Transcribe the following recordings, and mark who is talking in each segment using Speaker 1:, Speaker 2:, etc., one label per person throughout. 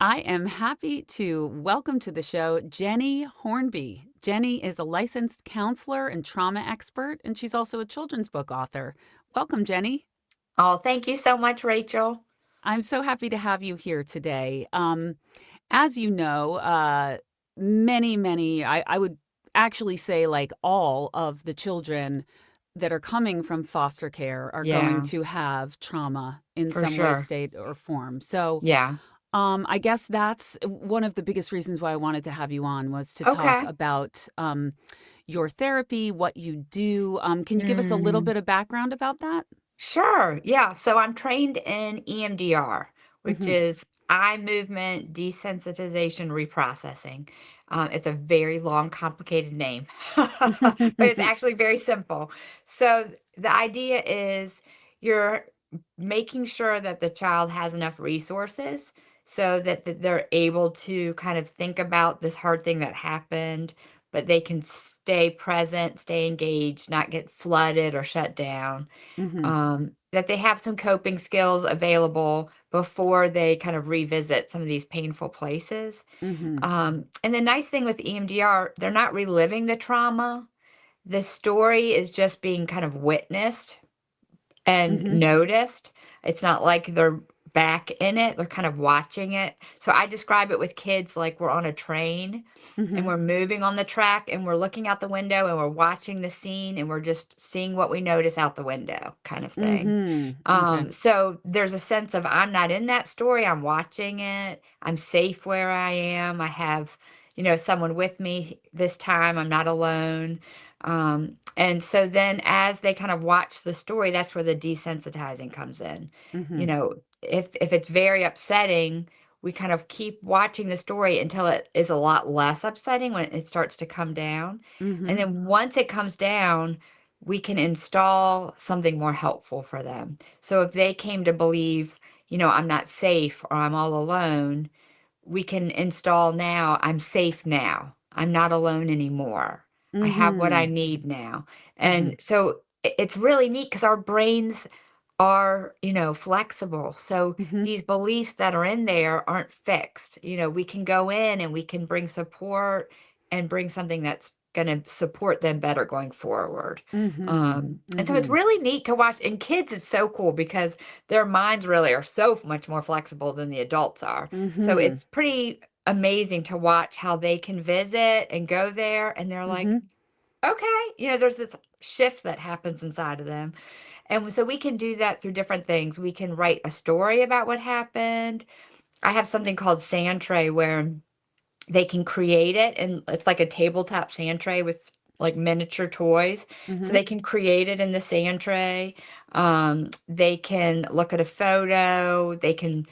Speaker 1: I am happy to welcome to the show Jenny Hornby. Jenny is a licensed counselor and trauma expert, and she's also a children's book author. Welcome, Jenny.
Speaker 2: Oh, thank you so much, Rachel.
Speaker 1: I'm so happy to have you here today. As you know, I would actually say like all of the children that are coming from foster care are going
Speaker 2: Yeah,
Speaker 1: to have trauma in
Speaker 2: for
Speaker 1: some way,
Speaker 2: sure.
Speaker 1: state, or form. So,
Speaker 2: Yeah.
Speaker 1: I guess that's one of the biggest reasons why I wanted to have you on was to talk
Speaker 2: Okay.
Speaker 1: about your therapy, what you do. Can you give us a little
Speaker 2: hmm
Speaker 1: bit of background about that?
Speaker 2: Sure. Yeah. So I'm trained in EMDR, which
Speaker 1: Hmm.
Speaker 2: is eye movement desensitization reprocessing. It's a very long, complicated name, but it's actually very simple. So the idea is you're making sure that the child has enough resources so that they're able to kind of think about this hard thing that happened, but they can stay present, stay engaged, not get flooded or shut down,
Speaker 1: Hmm.
Speaker 2: that they have some coping skills available before they kind of revisit some of these painful places.
Speaker 1: Hmm.
Speaker 2: And the nice thing with EMDR, they're not reliving the trauma. The story is just being kind of witnessed and
Speaker 1: Hmm.
Speaker 2: noticed. It's not like they're back in it, they're kind of watching it. So I describe it with kids like we're on a train and
Speaker 1: Hmm.
Speaker 2: we're moving on the track and we're looking out the window and we're watching the scene and we're just seeing what we notice out the window kind of thing.
Speaker 1: Hmm. Okay.
Speaker 2: So there's a sense of I'm not in that story, I'm watching it, I'm safe where I am, I have, someone with me this time, I'm not alone. And so then as they kind of watch the story, that's where the desensitizing comes in.
Speaker 1: Hmm.
Speaker 2: If it's very upsetting, we kind of keep watching the story until it is a lot less upsetting when it starts to come down. And
Speaker 1: Hmm.
Speaker 2: then once it comes down, we can install something more helpful for them. So if they came to believe, I'm not safe or I'm all alone, we can install now, I'm safe now. I'm not alone anymore. I have what I
Speaker 1: Hmm.
Speaker 2: need now.
Speaker 1: Hmm.
Speaker 2: And so it's really neat because our brains are, flexible. So
Speaker 1: Hmm.
Speaker 2: these beliefs that are in there aren't fixed. We can go in and we can bring support and bring something that's going to support them better going forward.
Speaker 1: Hmm.
Speaker 2: And so it's
Speaker 1: Hmm.
Speaker 2: really neat to watch. In kids, it's so cool because their minds really are so much more flexible than the adults are. So
Speaker 1: Hmm.
Speaker 2: it's pretty amazing to watch how they can visit and go there. And they're like,
Speaker 1: Hmm.
Speaker 2: okay, there's this shift that happens inside of them. And so we can do that through different things. We can write a story about what happened. I have something called sand tray where they can create it, and it's like a tabletop sand tray with like miniature toys. So
Speaker 1: Hmm.
Speaker 2: they can create it in the sand tray. They can look at a photo. They can,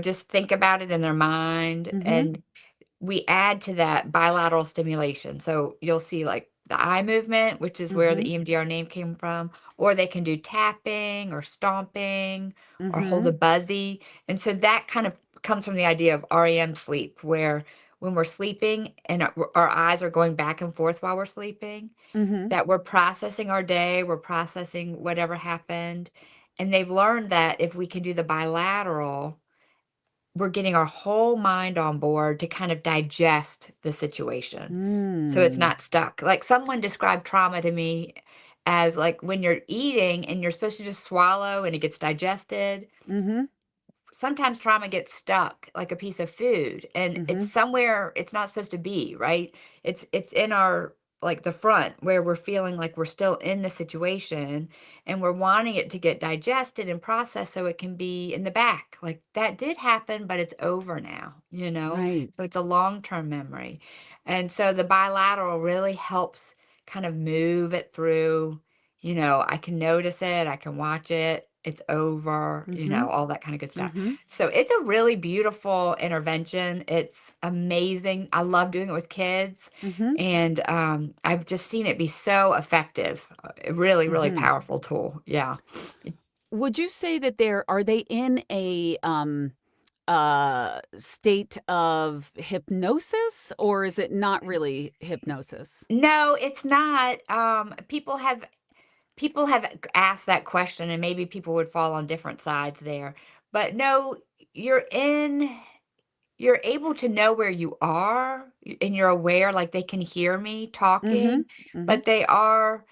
Speaker 2: just think about it in their mind.
Speaker 1: Hmm.
Speaker 2: And we add to that bilateral stimulation. So you'll see like the eye movement, which is where the
Speaker 1: Hmm.
Speaker 2: EMDR name came from, or they can do tapping or stomping or hold a
Speaker 1: Hmm.
Speaker 2: buzzy. And so that kind of comes from the idea of REM sleep, where when we're sleeping and our eyes are going back and forth while we're sleeping,
Speaker 1: Hmm.
Speaker 2: that we're processing our day, we're processing whatever happened. And they've learned that if we can do the bilateral, we're getting our whole mind on board to kind of digest the situation. So it's
Speaker 1: Hmm.
Speaker 2: not stuck. Like someone described trauma to me as like when you're eating and you're supposed to just swallow and it gets digested.
Speaker 1: Hmm.
Speaker 2: Sometimes trauma gets stuck like a piece of food and it's
Speaker 1: Hmm.
Speaker 2: somewhere it's not supposed to be, right? It's in our like the front where we're feeling like we're still in the situation and we're wanting it to get digested and processed so it can be in the back. Like that did happen, but it's over now.
Speaker 1: Right.
Speaker 2: So it's a long-term memory. And so the bilateral really helps kind of move it through. I can notice it, I can watch it, it's over,
Speaker 1: Hmm.
Speaker 2: all that kind of good stuff.
Speaker 1: Hmm.
Speaker 2: So it's a really beautiful intervention. It's amazing. I love doing it with kids.
Speaker 1: Hmm.
Speaker 2: And I've just seen it be so effective. A really, really
Speaker 1: Hmm.
Speaker 2: powerful tool. Yeah.
Speaker 1: Would you say that are they in a state of hypnosis, or is it not really hypnosis?
Speaker 2: No, it's not. People have asked that question, and maybe people would fall on different sides there. But no, you're in you're able to know where you are and you're aware, like they can hear me
Speaker 1: Mhm.
Speaker 2: talking,
Speaker 1: Mhm.
Speaker 2: but they are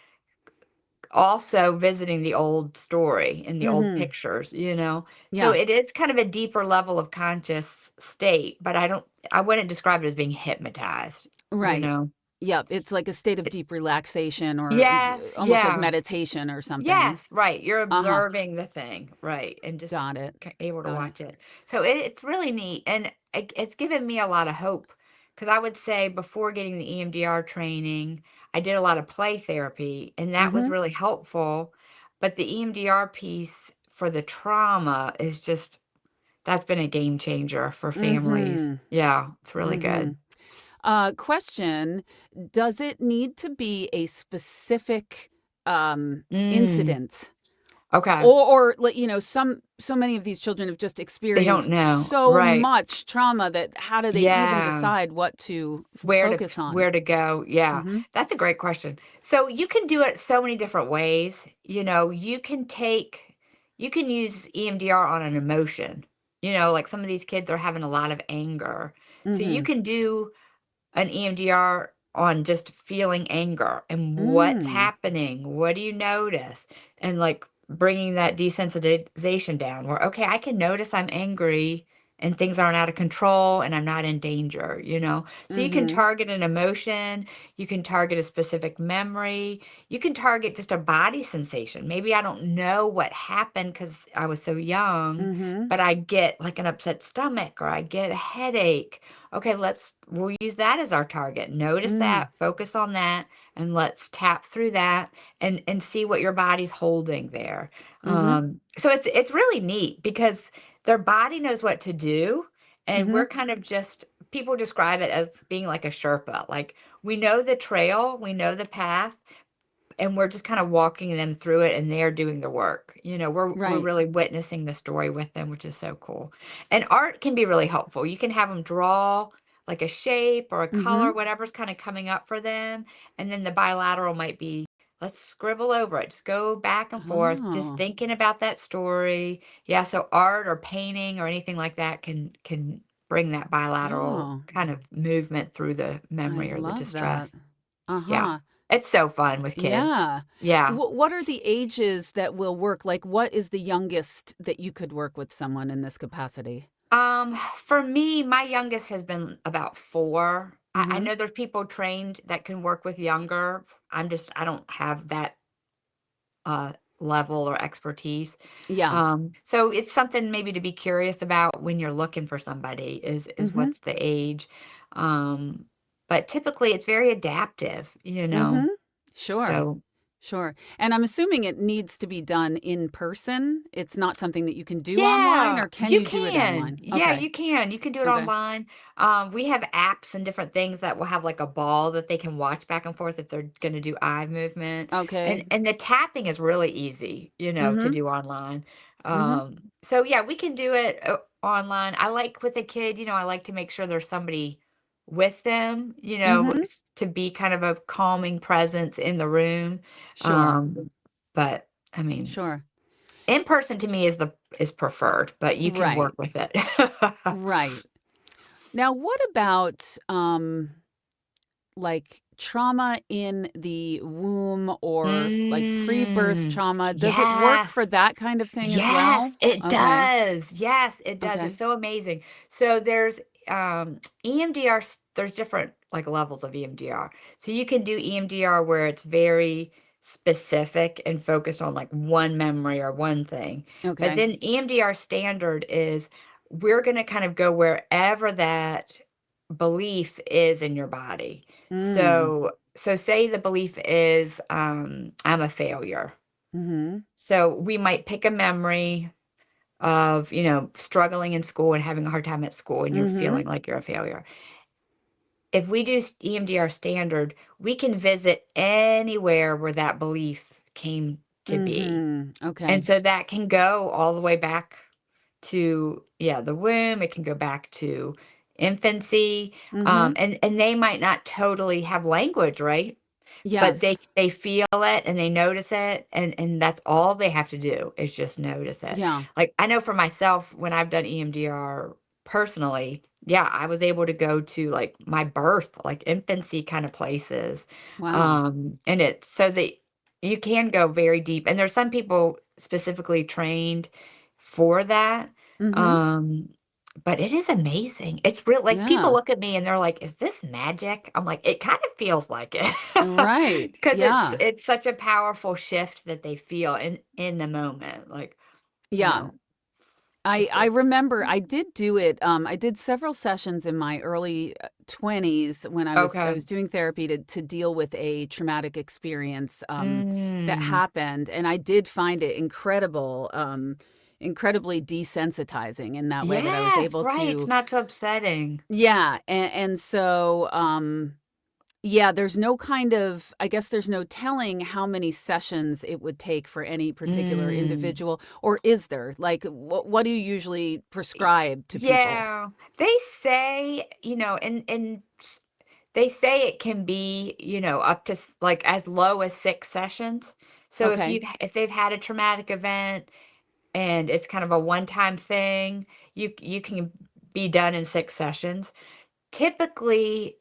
Speaker 2: also visiting the old story and the old
Speaker 1: Mhm.
Speaker 2: pictures, you know? So
Speaker 1: Yeah.
Speaker 2: it is kind of a deeper level of conscious state, but I wouldn't describe it as being hypnotized, you
Speaker 1: Right.
Speaker 2: know?
Speaker 1: Yep, it's like a state of
Speaker 2: It,
Speaker 1: deep relaxation or
Speaker 2: yes,
Speaker 1: almost like
Speaker 2: yeah.
Speaker 1: meditation or something.
Speaker 2: Yes, right, you're
Speaker 1: Uh-huh.
Speaker 2: observing the thing, right, and just
Speaker 1: Got it.
Speaker 2: able to
Speaker 1: Got it.
Speaker 2: watch it. So it's really neat, and it's given me a lot of hope because I would say before getting the EMDR training, I did a lot of play therapy, and that was
Speaker 1: Mhm.
Speaker 2: really helpful. But the EMDR piece for the trauma is just that's been a game changer for families.
Speaker 1: Mhm.
Speaker 2: Yeah, it's really good.
Speaker 1: Mhm. Question, does it need to be a specific,
Speaker 2: Mm,
Speaker 1: incident?
Speaker 2: okay.
Speaker 1: Like, so many of these children have just
Speaker 2: They don't
Speaker 1: experienced
Speaker 2: know.
Speaker 1: so
Speaker 2: Right.
Speaker 1: much trauma that how do they even
Speaker 2: Yeah.
Speaker 1: decide what to focus on?
Speaker 2: Where to go? Yeah,
Speaker 1: Mhm.
Speaker 2: that's a great question. So you can do it so many different ways. You know, you can use EMDR on an emotion. You know, like some of these kids are having a lot of anger. So you
Speaker 1: Mhm.
Speaker 2: can do an EMDR on just feeling anger and what's
Speaker 1: Mm.
Speaker 2: happening. What do you notice? And like bringing that desensitization down where, okay, I can notice I'm angry and things aren't out of control and I'm not in danger, you know? So you can
Speaker 1: Mhm.
Speaker 2: target an emotion, you can target a specific memory, you can target just a body sensation. Maybe I don't know what happened because I was so young,
Speaker 1: Mhm.
Speaker 2: but I get like an upset stomach or I get a headache. Okay, we'll use that as our target. Notice
Speaker 1: Mm.
Speaker 2: that, focus on that, and let's tap through that and see what your body's holding there.
Speaker 1: Mhm.
Speaker 2: So it's really neat because their body knows what to do, and
Speaker 1: Mhm.
Speaker 2: we're kind of just people describe it as being like a Sherpa. Like we know the trail, we know the path, and we're just kind of walking them through it and they're doing the work. You know, we're
Speaker 1: Right.
Speaker 2: really witnessing the story with them, which is so cool. And art can be really helpful. You can have them draw like a shape or a color,
Speaker 1: Mhm.
Speaker 2: whatever's kind of coming up for them, and then the bilateral might be let's scribble over it. Just go back and forth, just
Speaker 1: Oh.
Speaker 2: thinking about that story. Yeah, so art or painting or anything like that can bring that bilateral
Speaker 1: Oh,
Speaker 2: kind of movement through the
Speaker 1: I
Speaker 2: memory or the
Speaker 1: love that.
Speaker 2: distress. Yeah.
Speaker 1: Uh-huh.
Speaker 2: It's so fun with kids.
Speaker 1: Yeah.
Speaker 2: Yeah.
Speaker 1: What are the ages that will work? Like, what is the youngest that you could work with someone in this capacity?
Speaker 2: For me, my youngest has been about 4. I
Speaker 1: Mhm.
Speaker 2: know there's people trained that can work with younger. I don't have that, level or expertise.
Speaker 1: Yeah.
Speaker 2: So it's something maybe to be curious about when you're looking for somebody is
Speaker 1: Mhm.
Speaker 2: what's the age. Um, but typically it's very adaptive, you
Speaker 1: Mhm.
Speaker 2: know?
Speaker 1: Sure.
Speaker 2: So
Speaker 1: Sure. And I'm assuming it needs to be done in person. It's not something that you can do online,
Speaker 2: yeah,
Speaker 1: or can
Speaker 2: you
Speaker 1: you do it
Speaker 2: can.
Speaker 1: online?
Speaker 2: Yeah,
Speaker 1: Okay.
Speaker 2: you can. You can do it
Speaker 1: Okay.
Speaker 2: online. We have apps and different things that will have like a ball that they can watch back and forth if they're going to do eye movement.
Speaker 1: Okay.
Speaker 2: And the tapping is really easy, you know, to
Speaker 1: Mhm.
Speaker 2: do online.
Speaker 1: Mhm.
Speaker 2: So yeah, we can do it online. I like with a kid, you know, I like to make sure there's somebody with them, you know,
Speaker 1: Mhm.
Speaker 2: to be kind of a calming presence in the room.
Speaker 1: Sure.
Speaker 2: But I mean,
Speaker 1: Sure.
Speaker 2: in person to me is preferred, but you can work
Speaker 1: Right.
Speaker 2: with it.
Speaker 1: Right. Now, what about like trauma in the womb or like pre-birth
Speaker 2: Mm,
Speaker 1: trauma? Does it work for
Speaker 2: yes.
Speaker 1: that kind of thing as well?
Speaker 2: Yes, it
Speaker 1: Okay.
Speaker 2: does. Yes, it does. It's
Speaker 1: Okay.
Speaker 2: so amazing. So there's EMDR, there's different like levels of EMDR. So you can do EMDR where it's very specific and focused on like one memory or one thing. But
Speaker 1: Okay.
Speaker 2: then EMDR standard is we're going to kind of go wherever that belief is in your body.
Speaker 1: Mm.
Speaker 2: So say the belief is I'm a failure.
Speaker 1: Mhm.
Speaker 2: So we might pick a memory of, you know, struggling in school and having a hard time at school and you're
Speaker 1: Mhm.
Speaker 2: feeling like you're a failure. If we do EMDR standard, we can visit anywhere where that belief came to be.
Speaker 1: Mhm.
Speaker 2: And
Speaker 1: Okay.
Speaker 2: so that can go all the way back to, yeah, the womb. It can go back to infancy.
Speaker 1: Mhm.
Speaker 2: And they might not totally have language, right? But
Speaker 1: Yes.
Speaker 2: they feel it and they notice it, and that's all they have to do is just notice it.
Speaker 1: Yeah.
Speaker 2: Like, I know for myself, when I've done EMDR personally, yeah, I was able to go to like my birth, like infancy kind of places.
Speaker 1: Wow.
Speaker 2: And it's so that you can go very deep. And there's some people specifically trained for that.
Speaker 1: Mhm.
Speaker 2: Um, but it is amazing. It's real, like people
Speaker 1: Yeah.
Speaker 2: look at me and they're like, "Is this magic?" I'm like, "It kind of feels like it."
Speaker 1: Right.
Speaker 2: Because
Speaker 1: Yeah.
Speaker 2: it's such a powerful shift that they feel in the moment. Like, you
Speaker 1: Yeah.
Speaker 2: know,
Speaker 1: I
Speaker 2: it's
Speaker 1: I
Speaker 2: like,
Speaker 1: remember I did do it, I did several sessions in my early, 20s when I
Speaker 2: okay.
Speaker 1: was doing therapy to deal with a traumatic experience, that
Speaker 2: Mm.
Speaker 1: happened, and I did find it incredibly desensitizing in that way that I was
Speaker 2: Yes,
Speaker 1: able
Speaker 2: right, it's
Speaker 1: to.
Speaker 2: not so upsetting.
Speaker 1: Yeah, and so, yeah, there's no kind of I guess there's no telling how many sessions it would take for any particular
Speaker 2: Mm.
Speaker 1: individual, or is there? Like, what do you usually
Speaker 2: Y
Speaker 1: prescribe to people?
Speaker 2: yeah, they say, they say it can be, up to like as low as 6 sessions. So
Speaker 1: Okay.
Speaker 2: if they've had a traumatic event and it's kind of a one-time thing, you can be done in 6 sessions. Typically,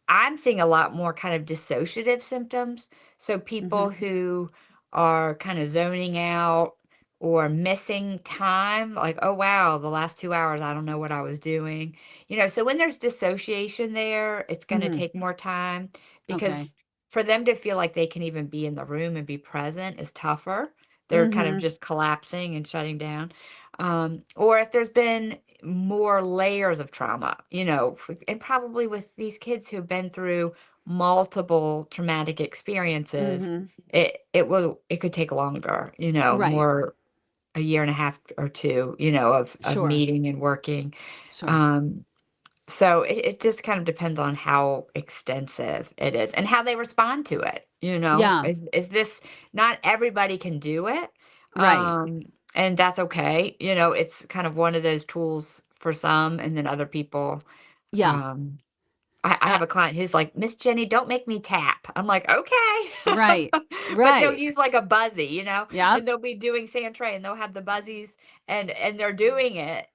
Speaker 2: I'm seeing a lot more kind of dissociative symptoms. So people
Speaker 1: Mhm.
Speaker 2: who are kind of zoning out or missing time, like, oh wow, the last 2 hours, I don't know what I was doing. So when there's dissociation there, it's going to
Speaker 1: Mhm.
Speaker 2: take more time
Speaker 1: Okay.
Speaker 2: because for them to feel like they can even be in the room and be present is tougher. They're kind of
Speaker 1: Mhm.
Speaker 2: just collapsing and shutting down. Or if there's been more layers of trauma, and probably with these kids who've been through multiple traumatic experiences,
Speaker 1: Mhm.
Speaker 2: it could take longer,
Speaker 1: Right.
Speaker 2: more a year and a half or two, of
Speaker 1: Sure.
Speaker 2: meeting and working.
Speaker 1: Sure.
Speaker 2: Um, so it just kind of depends on how extensive it is and how they respond to it,
Speaker 1: Yeah.
Speaker 2: Is this not everybody can do it,
Speaker 1: Right.
Speaker 2: and that's okay, it's kind of one of those tools for some, and then other people,
Speaker 1: Yeah.
Speaker 2: um I
Speaker 1: Uh,
Speaker 2: have a client who's like, "Miss Jenny, don't make me tap." I'm like, "Okay."
Speaker 1: right.
Speaker 2: But they'll
Speaker 1: Right.
Speaker 2: use like a buzzy,
Speaker 1: Yep.
Speaker 2: and they'll be doing sand tray and they'll have the buzzies and they're doing it,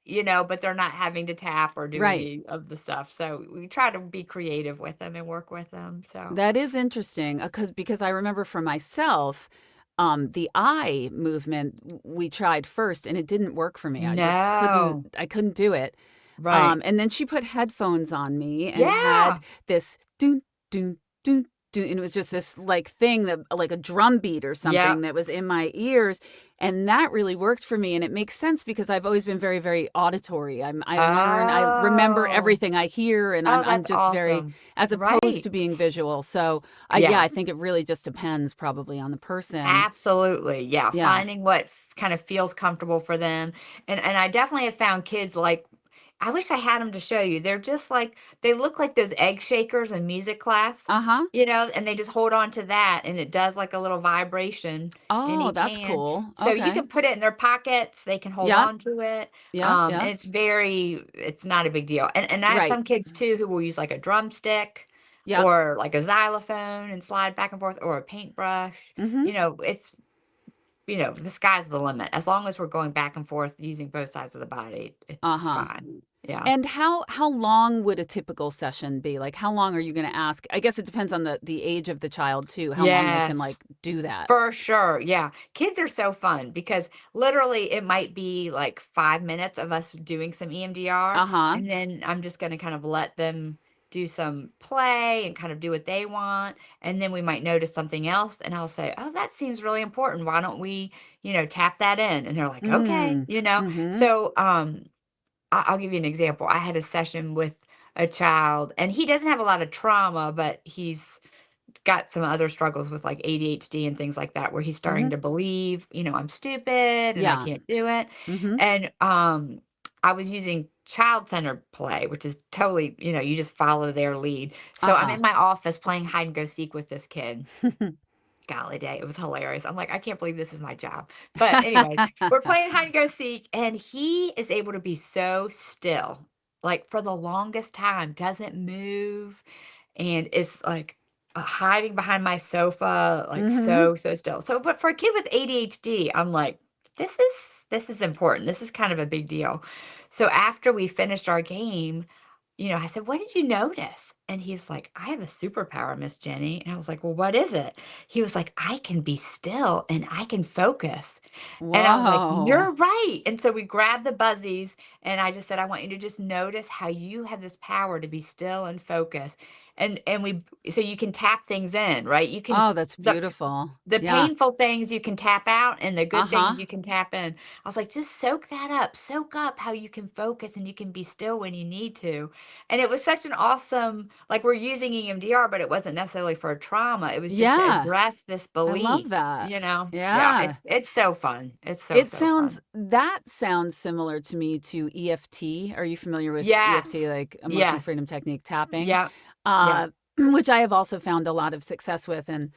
Speaker 2: but they're not having to tap or do
Speaker 1: Right.
Speaker 2: any of the stuff. So we try to be creative with them and work with them. So
Speaker 1: That is interesting, because I remember for myself, the eye movement we tried first, and it didn't work for me.
Speaker 2: no.
Speaker 1: I couldn't do it.
Speaker 2: Right.
Speaker 1: And then she put headphones on me and
Speaker 2: Yeah.
Speaker 1: had this doon doon doon doon, and it was just this like thing that like a drum beat or something
Speaker 2: Yep.
Speaker 1: that was in my ears, and that really worked for me. And it makes sense because I've always been very, very auditory. I remember
Speaker 2: Oh.
Speaker 1: everything I hear, and
Speaker 2: Oh,
Speaker 1: I'm
Speaker 2: that's
Speaker 1: just very,
Speaker 2: awesome.
Speaker 1: as opposed
Speaker 2: Right.
Speaker 1: to being visual. So yeah,
Speaker 2: Yeah.
Speaker 1: I think it really just depends probably on the person.
Speaker 2: Absolutely, yeah,
Speaker 1: Yeah.
Speaker 2: finding what kind of feels comfortable for them, and I definitely have found kids like I wish I had them to show you. They're just like they look like those egg shakers in music class,
Speaker 1: Uh-huh.
Speaker 2: and they just hold on to that, and it does like a little vibration in
Speaker 1: Oh,
Speaker 2: each
Speaker 1: that's
Speaker 2: hand.
Speaker 1: cool.
Speaker 2: So you
Speaker 1: Okay.
Speaker 2: can put it in their pockets, they can hold
Speaker 1: Yep.
Speaker 2: on to it,
Speaker 1: Yep.
Speaker 2: and
Speaker 1: Yep.
Speaker 2: it's not a big deal. And I have
Speaker 1: Right.
Speaker 2: some kids too who will use like a drumstick
Speaker 1: Yep.
Speaker 2: or like a xylophone and slide back and forth or a paintbrush.
Speaker 1: Mm-hmm.
Speaker 2: It's the sky's the limit. As long as we're going back and forth using both sides of the body, it's
Speaker 1: Uh-huh.
Speaker 2: fine. Yeah.
Speaker 1: And how long would a typical session be? Like, how long are you going to ask? I guess it depends on the age of the child too, how long they can
Speaker 2: Yes.
Speaker 1: like do that.
Speaker 2: For sure. Yeah. Kids are so fun because literally it might be like 5 minutes of us doing some EMDR.
Speaker 1: Uh-huh.
Speaker 2: And then I'm just going to kind of let them do some play and kind of do what they want. And then we might notice something else. And I'll say, oh, that seems really important. Why don't we, tap that in? And they're like, okay,
Speaker 1: Mm. Mm-hmm.
Speaker 2: So, I'll give you an example. I had a session with a child, and he doesn't have a lot of trauma, but he's got some other struggles with like ADHD and things like that, where he's starting
Speaker 1: Mm-hmm.
Speaker 2: to believe, I'm stupid and I
Speaker 1: Yeah.
Speaker 2: can't do it.
Speaker 1: Mm-hmm.
Speaker 2: And I was using child-centered play, which is totally, you just follow their lead. So I'm
Speaker 1: Uh-huh.
Speaker 2: in my office playing hide and go seek with this kid. Golly day, it was hilarious. I'm like, I can't believe this is my job. But anyways, we're playing hide and go seek, and he is able to be so still, like for the longest time, doesn't move, and is like hiding behind my sofa, like
Speaker 1: Mm-hmm.
Speaker 2: so still. So, but for a kid with ADHD, I'm like, this is important. This is kind of a big deal. So after we finished our game, I said, "What did you notice?" And he was like, "I have a superpower, Miss Jenny." And I was like, "Well, what is it?" He was like, "I can be still and I can focus." And I was like,
Speaker 1: Whoa.
Speaker 2: "You're right." And so we grabbed the buzzies and I just said, "I want you to just notice how you have this power to be still and focus." And we so you can tap things in, right? You can
Speaker 1: Oh, that's beautiful.
Speaker 2: the
Speaker 1: Yeah.
Speaker 2: painful things you can tap out and the good things
Speaker 1: Uh-huh.
Speaker 2: you can tap in. I was like, just soak that up. Soak up how you can focus and you can be still when you need to. And it was such an awesome, like we're using EMDR, but it wasn't necessarily for trauma. It was just to
Speaker 1: Yeah.
Speaker 2: address this
Speaker 1: I love
Speaker 2: belief,
Speaker 1: that.
Speaker 2: Yeah,
Speaker 1: Yeah.
Speaker 2: it's so fun. It's
Speaker 1: It
Speaker 2: so fun.
Speaker 1: sounds similar to me to EFT. Are you familiar with EFT,
Speaker 2: Yes.
Speaker 1: like emotional
Speaker 2: Yes.
Speaker 1: freedom technique tapping?
Speaker 2: Yep. Yep.
Speaker 1: Uh, which I have also found a lot of success with and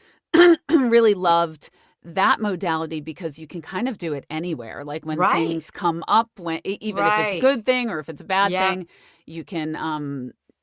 Speaker 1: really loved that modality because you can kind of do it anywhere. Like when
Speaker 2: Right.
Speaker 1: things come up, even if it's a
Speaker 2: Right.
Speaker 1: good thing or if it's a bad
Speaker 2: Yep.
Speaker 1: thing, you can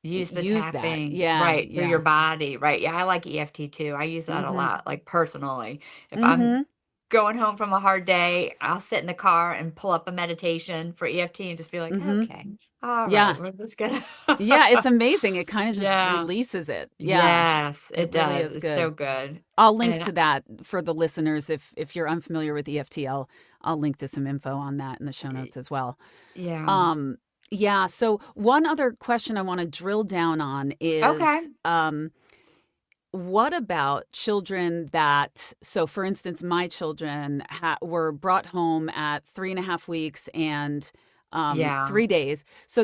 Speaker 2: Use the
Speaker 1: use that.
Speaker 2: tapping,
Speaker 1: Yeah,
Speaker 2: right, through your
Speaker 1: yeah.
Speaker 2: body, right, yeah, I like EFT too, I use that a
Speaker 1: Mhm.
Speaker 2: lot, like, personally. If I'm
Speaker 1: Mhm.
Speaker 2: going home from a hard day, I'll sit in the car and pull up a meditation for EFT and just be like,
Speaker 1: Mhm.
Speaker 2: "Okay, alright,
Speaker 1: Yeah.
Speaker 2: we're just gonna"
Speaker 1: Yeah, it's amazing. It kind of just
Speaker 2: Yeah.
Speaker 1: releases it. Yeah.
Speaker 2: Yes,
Speaker 1: It
Speaker 2: it
Speaker 1: really
Speaker 2: does,
Speaker 1: is
Speaker 2: it's so
Speaker 1: good.
Speaker 2: good.
Speaker 1: I'll link
Speaker 2: And
Speaker 1: to that for the listeners if you're unfamiliar with EFT. I'll link to some info on that in the show
Speaker 2: y
Speaker 1: notes as well.
Speaker 2: yeah.
Speaker 1: Um, yeah. So one other question I want to drill down on
Speaker 2: Okay.
Speaker 1: is what about children that, so for instance, my children were brought home at 3.5 weeks and
Speaker 2: Yeah.
Speaker 1: 3 days. So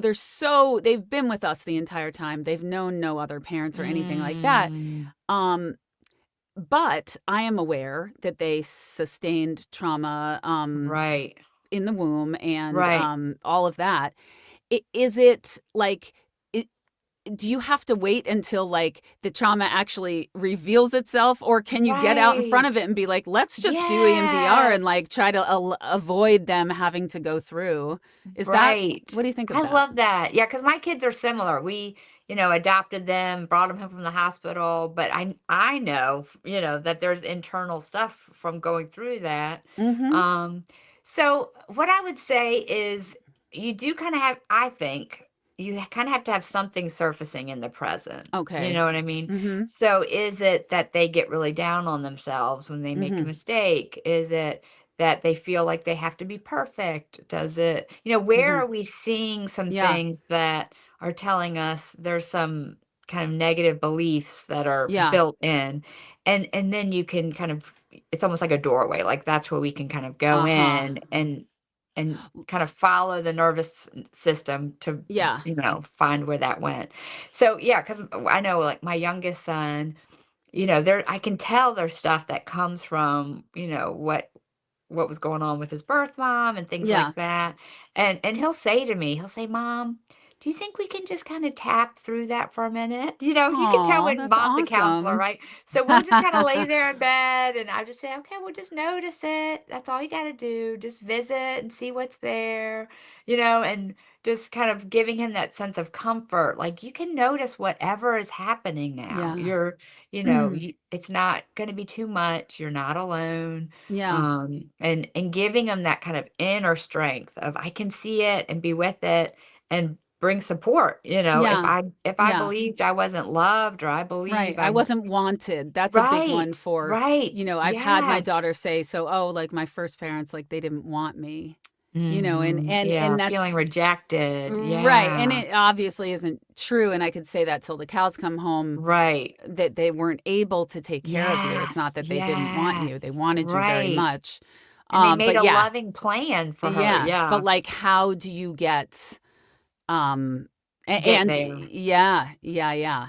Speaker 1: they've been with us the entire time. They've known no other parents or anything like that.
Speaker 2: Mm.
Speaker 1: Um, but I am aware that they sustained trauma
Speaker 2: Right.
Speaker 1: in the womb and
Speaker 2: Right.
Speaker 1: all of that. Is it like, it, do you have to wait until like the trauma actually reveals itself, or can you get out in front of it
Speaker 2: Right.
Speaker 1: and be like, let's just do EMDR and like
Speaker 2: Yes.
Speaker 1: try to avoid them having to go through? Is that,
Speaker 2: Right.
Speaker 1: what do you think of
Speaker 2: I
Speaker 1: that?
Speaker 2: love that. Yeah, because my kids are similar. We, adopted them, brought them home from the hospital, but I know, that there's internal stuff from going through that.
Speaker 1: Mm-hmm.
Speaker 2: Um, so what I would say is you do kind of have, I think, you kind of have to have something surfacing in the present. You
Speaker 1: Okay.
Speaker 2: know what I mean?
Speaker 1: Mm-hmm.
Speaker 2: So is it that they get really down on themselves when they make a
Speaker 1: Mm-hmm.
Speaker 2: mistake? Is it that they feel like they have to be perfect? Does it, where
Speaker 1: Mm-hmm.
Speaker 2: are we seeing some
Speaker 1: Yeah.
Speaker 2: things that are telling us there's some kind of negative beliefs that are
Speaker 1: Yeah.
Speaker 2: built in? And then you can kind of, it's almost like a doorway. Like that's where we can kind of go
Speaker 1: Uh-huh.
Speaker 2: in and kind of follow the nervous system to,
Speaker 1: Yeah.
Speaker 2: find where that went. So yeah, because I know like my youngest son, there I can tell there's stuff that comes from, what was going on with his birth mom and things
Speaker 1: Yeah.
Speaker 2: like that. And he'll say, "Mom, do you think we can just kind of tap through that for a minute?" You can tell
Speaker 1: Oh,
Speaker 2: when
Speaker 1: that's
Speaker 2: mom's a counselor,
Speaker 1: awesome.
Speaker 2: right? So we'll just kind of lay there in bed and I just say, "Okay, we'll just notice it. That's all you got to do. Just visit and see what's there." And just kind of giving him that sense of comfort. Like you can notice whatever is happening now.
Speaker 1: Yeah.
Speaker 2: It's not going to be too much. You're not alone.
Speaker 1: Yeah.
Speaker 2: And giving them that kind of inner strength of I can see it and be with it and bring support. If
Speaker 1: Yeah.
Speaker 2: I
Speaker 1: Yeah.
Speaker 2: believed I wasn't loved or I
Speaker 1: Right.
Speaker 2: believe
Speaker 1: I
Speaker 2: I'm
Speaker 1: wasn't wanted. That's a big one
Speaker 2: right,
Speaker 1: for,
Speaker 2: right,
Speaker 1: I've had my
Speaker 2: yes.
Speaker 1: daughter say, so, oh, like my first parents, like they didn't want me,
Speaker 2: Yeah,
Speaker 1: and
Speaker 2: feeling
Speaker 1: that's
Speaker 2: rejected.
Speaker 1: right. And
Speaker 2: Yeah,
Speaker 1: it obviously isn't true. And I could say that till the cows come home
Speaker 2: right.
Speaker 1: that they weren't able to take care of you. It's not
Speaker 2: Yes,
Speaker 1: that they didn't want you. They
Speaker 2: yes,
Speaker 1: wanted you very
Speaker 2: right.
Speaker 1: much.
Speaker 2: And they made
Speaker 1: But
Speaker 2: a
Speaker 1: yeah,
Speaker 2: loving plan for her.
Speaker 1: yeah. But
Speaker 2: Yeah,
Speaker 1: like, how do you get, um,
Speaker 2: get
Speaker 1: and
Speaker 2: there.
Speaker 1: yeah, yeah, yeah.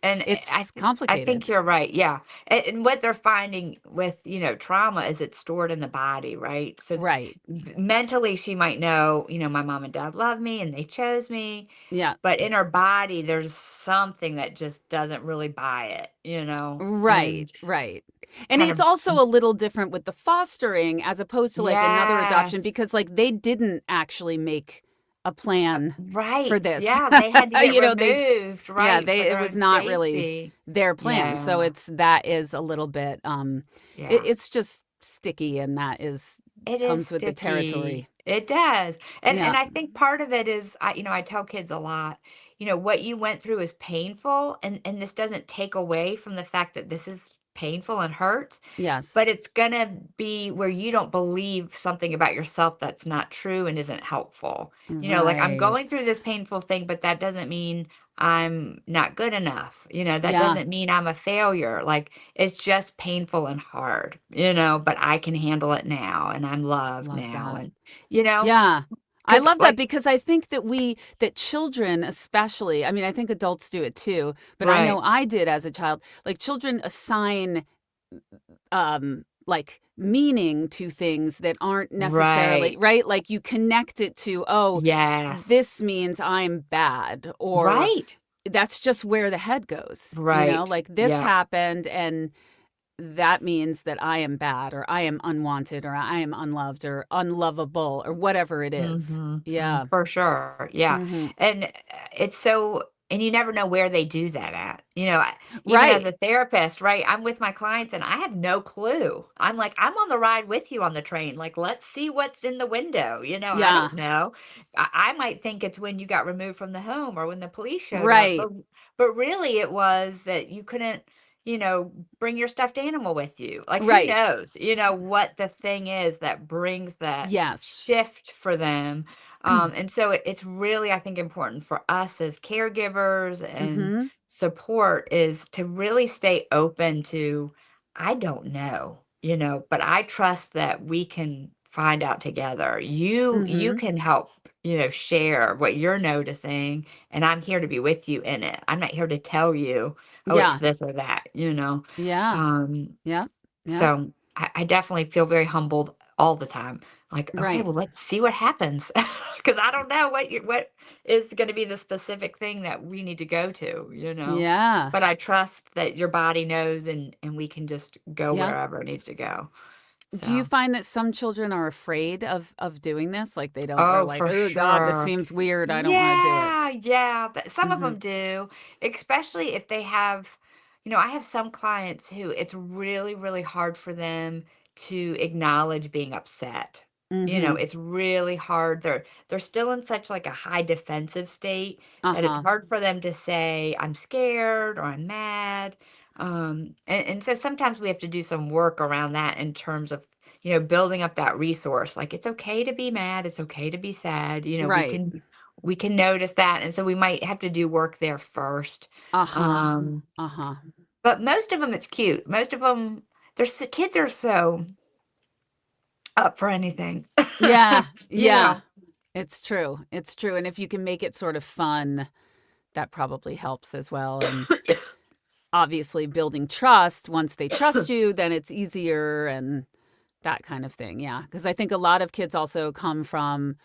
Speaker 2: And
Speaker 1: It's
Speaker 2: I think
Speaker 1: complicated.
Speaker 2: you're right, yeah. And what they're finding with, trauma is it's stored in the body, right? So
Speaker 1: Right.
Speaker 2: mentally she might know, my mom and dad love me and they chose me,
Speaker 1: Yeah.
Speaker 2: but in her body there's something that just doesn't really buy it,
Speaker 1: Right,
Speaker 2: and
Speaker 1: right. And
Speaker 2: kind
Speaker 1: it's
Speaker 2: of
Speaker 1: also a little different with the fostering as opposed to like another adoption
Speaker 2: yes.
Speaker 1: because like they didn't actually make a plan for
Speaker 2: Right.
Speaker 1: this.
Speaker 2: Yeah, they had to get
Speaker 1: They
Speaker 2: removed,
Speaker 1: yeah,
Speaker 2: right,
Speaker 1: they
Speaker 2: for
Speaker 1: it
Speaker 2: their
Speaker 1: was
Speaker 2: own
Speaker 1: not really
Speaker 2: safety.
Speaker 1: their plan. So
Speaker 2: Yeah.
Speaker 1: that is a little bit
Speaker 2: Yeah.
Speaker 1: it's just sticky and that is
Speaker 2: It is
Speaker 1: comes with the
Speaker 2: sticky.
Speaker 1: territory.
Speaker 2: It does.
Speaker 1: Yeah.
Speaker 2: And I think part of it is I tell kids a lot, what you went through is painful and this doesn't take away from the fact that this is painful and hurt, but
Speaker 1: Yes.
Speaker 2: it's gonna be where you don't believe something about yourself that's not true and isn't helpful. Like I'm
Speaker 1: Right.
Speaker 2: going through this painful thing, but that doesn't mean I'm not good enough. That
Speaker 1: Yeah.
Speaker 2: doesn't mean I'm a failure. Like it's just painful and hard, but I can handle it now and I'm loved
Speaker 1: Love
Speaker 2: now.
Speaker 1: that.
Speaker 2: And, you know,
Speaker 1: Yeah. I
Speaker 2: because
Speaker 1: love that
Speaker 2: like,
Speaker 1: because I think that children especially, I mean, I think adults do it too, but I know
Speaker 2: right,
Speaker 1: I did as a child. Like children assign like meaning to things that aren't necessarily
Speaker 2: right.
Speaker 1: right, like you connect it to, oh,
Speaker 2: Yes.
Speaker 1: this means I'm bad, or
Speaker 2: Right.
Speaker 1: that's just where the head goes,
Speaker 2: Right.
Speaker 1: like this
Speaker 2: Yep.
Speaker 1: happened and that means that I am bad or I am unwanted or I am unloved or unlovable or whatever it is.
Speaker 2: Mhm,
Speaker 1: Yeah.
Speaker 2: for sure, yeah,
Speaker 1: Mhm.
Speaker 2: and, it's so and you never know where they do that at, even as
Speaker 1: Right.
Speaker 2: a therapist, right, I'm with my clients and I have no clue. I'm like, "I'm on the ride with you on the train, like, let's see what's in the window," I
Speaker 1: Yeah.
Speaker 2: don't know. I might think it's when you got removed from the home or when the police showed up,
Speaker 1: Right.
Speaker 2: but really it was that you couldn't, you know, bring your stuffed animal with you. Like, who
Speaker 1: Right.
Speaker 2: knows, what the thing is that brings that
Speaker 1: Yes.
Speaker 2: shift for them. And so it's really, I think, important for us as caregivers and
Speaker 1: Mhm.
Speaker 2: support is to really stay open to, I don't know, but I trust that we can find out together. You
Speaker 1: Mhm.
Speaker 2: can help, share what you're noticing, and I'm here to be with you in it. I'm not here to tell you, oh, it's
Speaker 1: Yeah.
Speaker 2: this or that.
Speaker 1: Yeah.
Speaker 2: Um,
Speaker 1: Yep. Yep.
Speaker 2: so I definitely feel very humbled all the time. Like, okay,
Speaker 1: Right.
Speaker 2: well, let's see what happens. Because I don't know what is going to be the specific thing that we need to go to.
Speaker 1: Yeah.
Speaker 2: But I trust that your body knows and we can just go
Speaker 1: Yeah.
Speaker 2: wherever it needs to go.
Speaker 1: Do you
Speaker 2: So,
Speaker 1: find that some children are afraid of doing this? Like they don't they're
Speaker 2: oh,
Speaker 1: like,
Speaker 2: for
Speaker 1: "Oh god, this
Speaker 2: sure.
Speaker 1: seems weird. I don't wanna do it."
Speaker 2: Yeah, yeah. But some of
Speaker 1: Mhm.
Speaker 2: them do, especially if they have, I have some clients who it's really, really hard for them to acknowledge being upset.
Speaker 1: Mhm.
Speaker 2: It's really hard. They're still in such like a high defensive state that it's
Speaker 1: Uh-huh.
Speaker 2: hard for them to say, I'm scared or I'm mad. And so sometimes we have to do some work around that in terms of building up that resource. Like it's okay to be mad, it's okay to be sad. We
Speaker 1: Right.
Speaker 2: can we can notice that, and so we might have to do work there first.
Speaker 1: Uh-huh.
Speaker 2: Um,
Speaker 1: Uh-huh.
Speaker 2: but most of them, it's cute. Most of them, kids are so up for anything.
Speaker 1: Yeah.
Speaker 2: You
Speaker 1: Yeah.
Speaker 2: know.
Speaker 1: It's true. It's true, and if you can make it sort of fun, that probably helps as well, and obviously building trust, once they trust you, then it's easier and that kind of thing, yeah. Because I think a lot of kids also come from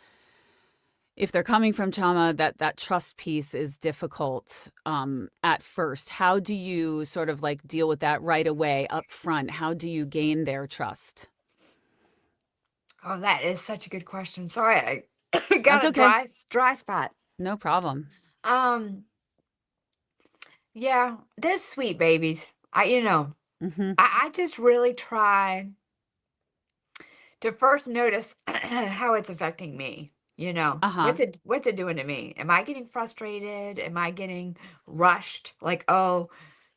Speaker 1: if they're coming from trauma, that trust piece is difficult, at first. How do you sort of, like, deal with that right away up front? How do you gain their trust?
Speaker 2: Oh, that is such a good question. Sorry, I
Speaker 1: That's
Speaker 2: got a
Speaker 1: okay.
Speaker 2: dry spot.
Speaker 1: No problem.
Speaker 2: Um, yeah, they're sweet babies.
Speaker 1: Mhm.
Speaker 2: I just really try to first notice how it's affecting me.
Speaker 1: Uh-huh.
Speaker 2: What's it doing to me? Am I getting frustrated? Am I getting rushed? Like, oh,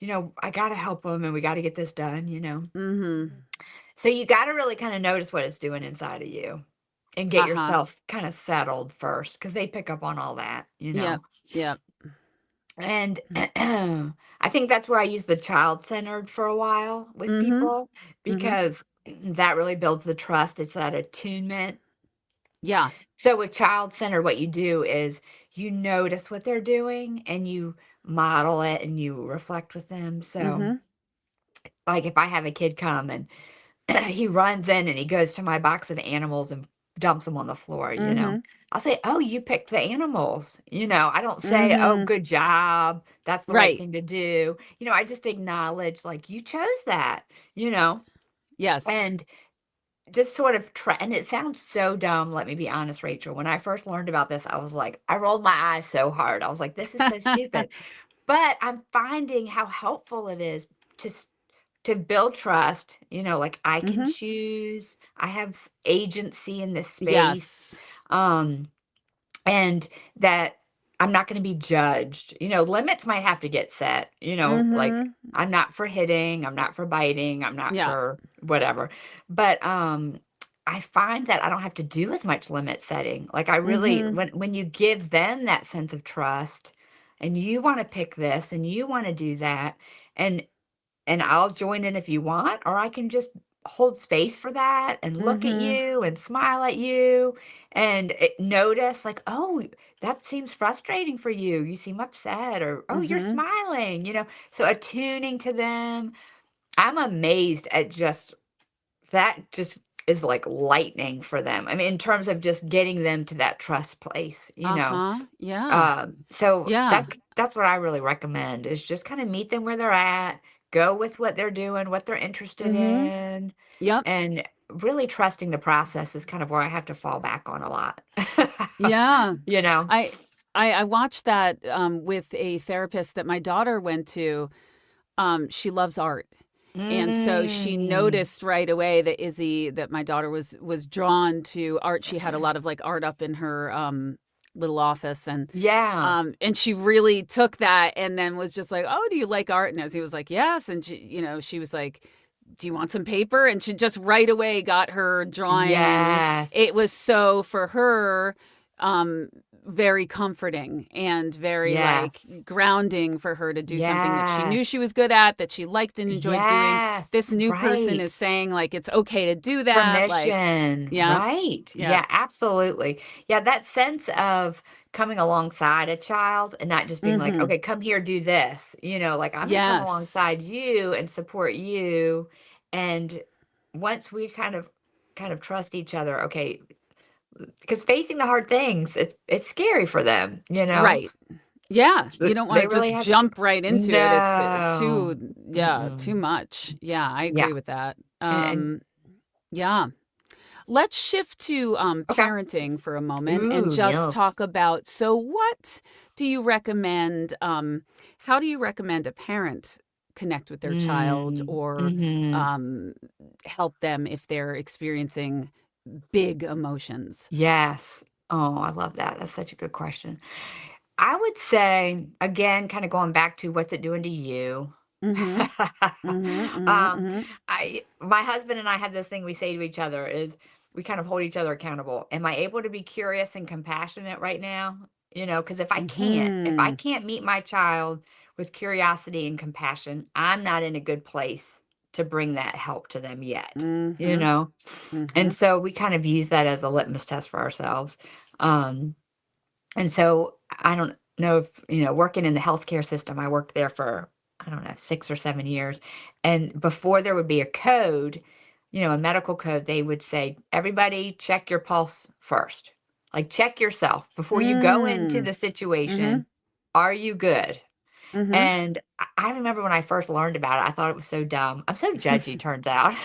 Speaker 2: I gotta help them and we gotta get this done.
Speaker 1: Mhm.
Speaker 2: So you gotta really kind of notice what it's doing inside of you and get
Speaker 1: Uh-huh.
Speaker 2: yourself kind of settled first because they pick up on all that.
Speaker 1: Yep. Yep.
Speaker 2: And I think that's where I use the child-centered for a while with
Speaker 1: Mhm.
Speaker 2: people
Speaker 1: Mhm.
Speaker 2: because that really builds the trust. It's that attunement.
Speaker 1: Yeah.
Speaker 2: So with child-centered, what you do is you notice what they're doing and you model it and you reflect with them. So,
Speaker 1: Mhm.
Speaker 2: like if I have a kid come and he runs in and he goes to my box of animals and dumps them on the floor.
Speaker 1: Mhm.
Speaker 2: I'll say, "Oh, you picked the animals." I don't say, "Oh,
Speaker 1: Mhm.
Speaker 2: good job. That's the right
Speaker 1: Right.
Speaker 2: thing to do." I just acknowledge like you chose that, you know,
Speaker 1: Yes.
Speaker 2: and just sort of try. And it sounds so dumb. Let me be honest, Rachel. When I first learned about this, I was like, I rolled my eyes so hard. I was like, this is so stupid. But I'm finding how helpful it is to to build trust, like I can
Speaker 1: Mhm.
Speaker 2: choose, I have agency in this space.
Speaker 1: Yes.
Speaker 2: Um, and that I'm not gonna be judged. Limits might have to get set, like,
Speaker 1: Mhm.
Speaker 2: I'm not for hitting, I'm not for biting, I'm not
Speaker 1: Yeah.
Speaker 2: for whatever. But, I find that I don't have to do as much limit setting. Like, I really
Speaker 1: Mhm.
Speaker 2: when you give them that sense of trust, and you wanna pick this, and you wanna do that, and I'll join in if you want, or I can just hold space for that and look at
Speaker 1: Mhm.
Speaker 2: you and smile at you and notice, like, oh, that seems frustrating for you. You seem upset, or oh, you're
Speaker 1: Mhm.
Speaker 2: smiling. So attuning to them, I'm amazed at just that, just is like lightning for them. I mean, in terms of just getting them to that trust place.
Speaker 1: Uh-huh. Yeah.
Speaker 2: So
Speaker 1: Yeah.
Speaker 2: that's what I really recommend, is just kind of meet them where they're at, go with what they're doing, what they're interested
Speaker 1: Mhm.
Speaker 2: in,
Speaker 1: Yep.
Speaker 2: and really trusting the process is kind of where I have to fall back on a lot.
Speaker 1: Yeah.
Speaker 2: You know?
Speaker 1: I I watched that, with a therapist that my daughter went to. She loves art, and so she
Speaker 2: Mm.
Speaker 1: noticed right away that my daughter was drawn to art. She had a lot of, like, art up in her, little office,
Speaker 2: Yeah.
Speaker 1: and she really took that and then was just like, "Oh, do you like art?" And as he was like, "Yes," and she was like, "Do you want some paper?" And she just right away got her drawing, and it
Speaker 2: Yes.
Speaker 1: was so for her, um, very comforting and very, like,
Speaker 2: Yes.
Speaker 1: grounding for her to do something that she knew she
Speaker 2: Yes.
Speaker 1: was good at, that she liked and enjoyed doing.
Speaker 2: Yes.
Speaker 1: This new person is
Speaker 2: Right.
Speaker 1: saying, like, it's okay to do that, like
Speaker 2: Permission,
Speaker 1: yeah,
Speaker 2: right.
Speaker 1: yeah,
Speaker 2: Yeah, absolutely. Yeah, that sense of coming alongside a child and not just being like,
Speaker 1: mhm.
Speaker 2: "Okay, come here, do this." Like, "I'm gonna come
Speaker 1: Yes.
Speaker 2: alongside you and support you." And once we kind of trust each other, okay, because facing the hard things, it's scary for them.
Speaker 1: Right. Yeah,
Speaker 2: So
Speaker 1: you don't wanna
Speaker 2: they really
Speaker 1: just
Speaker 2: have to.
Speaker 1: jump right into it. It's,
Speaker 2: No.
Speaker 1: too yeah, too
Speaker 2: Mm-mm.
Speaker 1: much. Yeah, I
Speaker 2: Yeah,
Speaker 1: agree with that.
Speaker 2: and
Speaker 1: Yeah. Let's shift to,
Speaker 2: okay.
Speaker 1: parenting for a moment and
Speaker 2: Ooh,
Speaker 1: just
Speaker 2: yes.
Speaker 1: talk about so what do you recommend, how do you recommend a parent connect with their child or,
Speaker 2: Mhm.
Speaker 1: um, help them if they're experiencing big emotions?
Speaker 2: Yes. Oh, I love that. That's such a good question. I would say, again, kind of going back to what's it doing to you?
Speaker 1: Mhm. Mhm, mhm,
Speaker 2: um,
Speaker 1: mhm.
Speaker 2: my husband and I have this thing we say to each other is we kind of hold each other accountable. Am I able to be curious and compassionate right now? Because if I
Speaker 1: Mhm.
Speaker 2: can't meet my child with curiosity and compassion, I'm not in a good place to bring that help to them yet. You
Speaker 1: Mhm.
Speaker 2: know? And
Speaker 1: Mhm.
Speaker 2: so we kind of use that as a litmus test for ourselves. Um, and so I don't know if, working in the healthcare system, I worked there for, I don't know, 6 or 7 years. And before there would be a code, a medical code, they would say, everybody check your pulse first. Like, check yourself before you go into
Speaker 1: Mm.
Speaker 2: the situation.
Speaker 1: Mhm.
Speaker 2: Are you good?
Speaker 1: Mhm.
Speaker 2: And I remember when I first learned about it, I thought it was so dumb. I'm so judgy, turns out.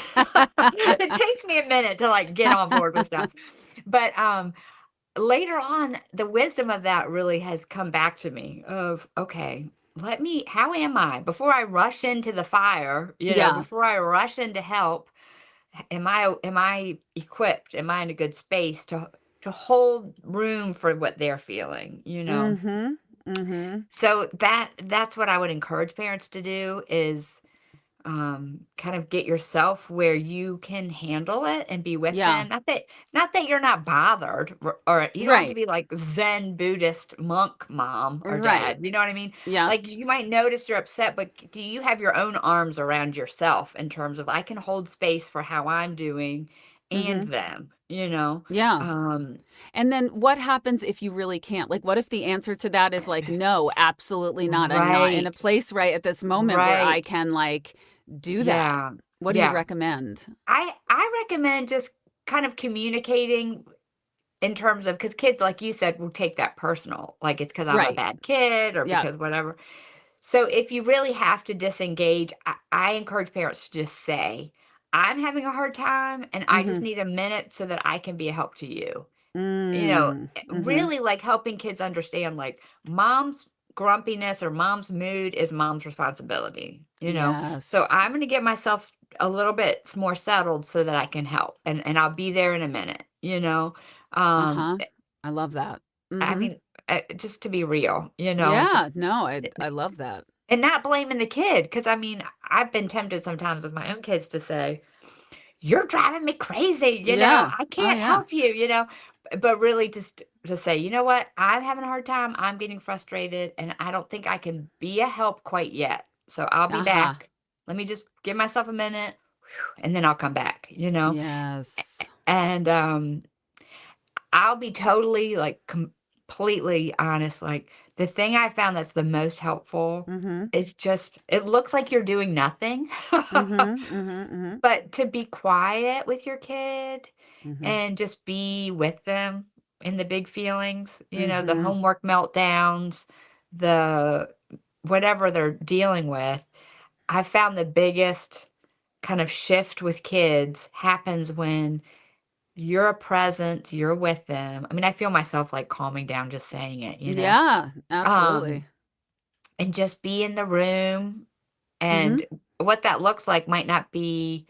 Speaker 2: It takes me a minute to like get on board with stuff. But later on, the wisdom of that really has come back to me of, okay, how am I? Before I rush into the fire,
Speaker 1: Yeah.
Speaker 2: before I rush into help, am I equipped? Am I in a good space to hold room for what they're feeling?
Speaker 1: Mhm. Mhm.
Speaker 2: So that's what I would encourage parents to do is kind of get yourself where you can handle it and be with
Speaker 1: Yeah.
Speaker 2: them. Not that you're not bothered, or you don't have to
Speaker 1: Right.
Speaker 2: be like Zen Buddhist monk mom or
Speaker 1: Right.
Speaker 2: dad. You know what I mean?
Speaker 1: Yeah.
Speaker 2: Like, you might notice you're upset, but do you have your own arms around yourself in terms of I can hold space for how I'm doing and
Speaker 1: Mhm.
Speaker 2: them?
Speaker 1: Yeah.
Speaker 2: Um,
Speaker 1: And then what happens if you really can't? Like, what if the answer to that is like, "No, absolutely not. I'm not in a
Speaker 2: right,
Speaker 1: place right at this moment where I
Speaker 2: right.
Speaker 1: can, like, do that."
Speaker 2: Yeah.
Speaker 1: What do you
Speaker 2: Yeah.
Speaker 1: recommend?
Speaker 2: I recommend just kind of communicating in terms of, because kids, like you said, will take that personal, like it's because I'm a
Speaker 1: Right.
Speaker 2: bad kid or
Speaker 1: Yeah.
Speaker 2: because whatever. So if you really have to disengage, I encourage parents to just say, I'm having a hard time and I just
Speaker 1: Mhm.
Speaker 2: need a minute so that I can be a help to you.
Speaker 1: Mm. Mhm.
Speaker 2: Really like helping kids understand, like, mom's grumpiness or mom's mood is mom's responsibility, you know? So I'm
Speaker 1: Yes.
Speaker 2: gonna get myself a little bit more settled so that I can help, and I'll be there in a minute, you know? Um,
Speaker 1: Uh-huh. I love that.
Speaker 2: I
Speaker 1: Mhm.
Speaker 2: mean, just to be real, you know,
Speaker 1: Yeah,
Speaker 2: just
Speaker 1: no, I love that.
Speaker 2: and not blaming the kid, because I mean, I've been tempted sometimes with my own kids to say, "You're driving me crazy, you know,
Speaker 1: Yeah.
Speaker 2: I
Speaker 1: Oh,
Speaker 2: can't
Speaker 1: yeah.
Speaker 2: help you," you know? But really just to say, "You know what? I'm having a hard time, I'm getting frustrated, and I don't think I can be a help quite yet. So I'll be
Speaker 1: Uh-huh.
Speaker 2: back. Let me just give myself a minute, and then I'll come back," you know?
Speaker 1: Yes.
Speaker 2: And, I'll be totally, like, completely honest, like, the thing I found that's the most helpful
Speaker 1: Mhm.
Speaker 2: is just it looks like you're doing nothing,
Speaker 1: Mhm. Mhm. Mhm.
Speaker 2: but to be quiet with your kid
Speaker 1: Mhm.
Speaker 2: and just be with them in the big feelings, you know, the
Speaker 1: Mhm.
Speaker 2: homework meltdowns, the whatever they're dealing with. I found the biggest kind of shift with kids happens when you're a presence, you're with them. I mean, I feel myself like calming down just saying it, you know.
Speaker 1: Yeah,
Speaker 2: Um,
Speaker 1: absolutely.
Speaker 2: and just be in the room,
Speaker 1: Mhm.
Speaker 2: and what that looks like might not be